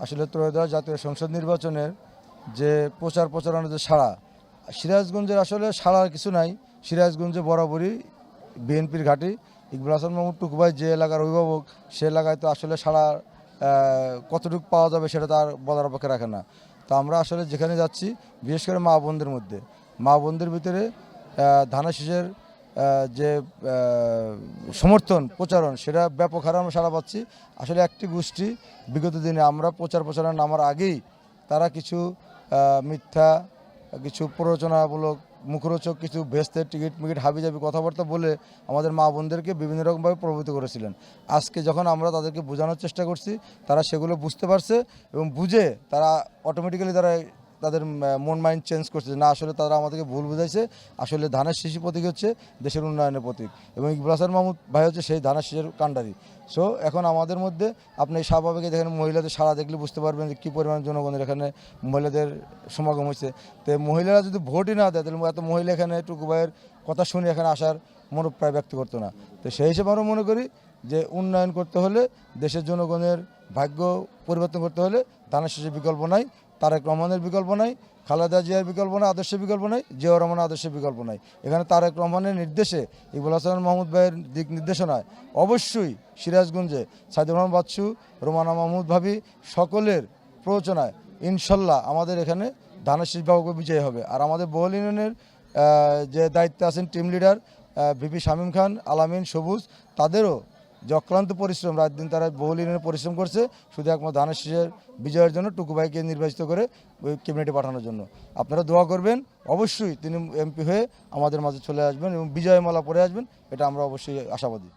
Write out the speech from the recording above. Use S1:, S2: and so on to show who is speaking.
S1: আসলে ত্রয়োদশ জাতীয় সংসদ নির্বাচনের যে প্রচারণার যে সাড়া, সিরাজগঞ্জের আসলে সাড়ার কিছু নাই। সিরাজগঞ্জে বরাবরই বিএনপির ঘাঁটি। ইকবাল হাসান মাহমুদ টুকু ভাই যে এলাকার অভিভাবক, সে এলাকায় তো আসলে সাড়া কতটুকু পাওয়া যাবে সেটা তার বলার অপেক্ষা রাখে না। তো আমরা আসলে যেখানে যাচ্ছি, বিশেষ করে মা বোনদের মধ্যে, মা বোনদের ভিতরে ধানের শীষের যে সমর্থন প্রচারণ, সেটা ব্যাপক হারে আমরা সাড়া পাচ্ছি। আসলে একটি গোষ্ঠী বিগত দিনে আমরা প্রচারণা নামার আগেই তারা কিছু মিথ্যা, কিছু প্ররোচনামূলক, মুখরোচক কিছু ভেস্তের টিকিট মিকিট হাবিজাবি কথাবার্তা বলে আমাদের মা বোনদেরকে বিভিন্ন রকমভাবে প্রভাবিত করেছিলেন। আজকে যখন আমরা তাদেরকে বোঝানোর চেষ্টা করছি, তারা সেগুলো বুঝতে পারছে এবং বুঝে তারা অটোমেটিক্যালি তাদের মন মাইন্ড চেঞ্জ করছে। না, আসলে তারা আমাদেরকে ভুল বুঝাইছে। আসলে ধানের শীষই প্রতীক হচ্ছে দেশের উন্নয়নের প্রতীক, এবং ইকবাল হাসান মাহমুদ ভাই হচ্ছে সেই ধানের শীষের কাণ্ডারি। সো এখন আমাদের মধ্যে আপনি স্বাভাবিক দেখেন, মহিলাদের সাড়া দেখলে বুঝতে পারবেন যে কী পরিমাণ জনগণের এখানে মহিলাদের সমাগম হয়েছে। তো মহিলারা যদি ভোটই না দেয়, তাহলে এত মহিলা এখানে টুকু ভাইয়ের কথা শুনে এখানে আসার মনোপ্রায় ব্যক্ত করতো না। তো সেই হিসেবে আমরা মনে করি যে উন্নয়ন করতে হলে, দেশের জনগণের ভাগ্য পরিবর্তন করতে হলে ধানের শীষের বিকল্প নাই, তারেক রহমানের বিকল্প নাই, খালেদা জিয়ার বিকল্প নাই, আদর্শের বিকল্প নাই, জিয়াউর রহমানের আদর্শের বিকল্প নাই। এখানে তারেক রহমানের নির্দেশে, ইকবাল হাসান মাহমুদ ভাইয়ের দিক নির্দেশনায় অবশ্যই সিরাজগঞ্জে সাইদুর রহমান বাচ্চু, রোমানা মাহমুদ ভাবি সকলের প্ররোচনায় ইনশাল্লাহ আমাদের এখানে ধানের শীষ বাবুকে বিজয়ী হবে। আর আমাদের বহল ইউনিয়নের যে দায়িত্বে আছেন টিম লিডার ভিপি শামীম খান, আলামিন, সবুজ, তাদেরও যে অক্লান্ত পরিশ্রম, রাত দিন তারা বহুল ইউনিয়নে পরিশ্রম করছে শুধু একমাত্র ধানের শীষের বিজয়ের জন্য, টুকু ভাইকে নির্বাচিত করে ওই ক্যাবিনেটে পাঠানোর জন্য। আপনারা দোয়া করবেন, অবশ্যই তিনি এমপি হয়ে আমাদের মাঝে চলে আসবেন এবং বিজয়মালা পরে আসবেন, এটা আমরা অবশ্যই আশাবাদী।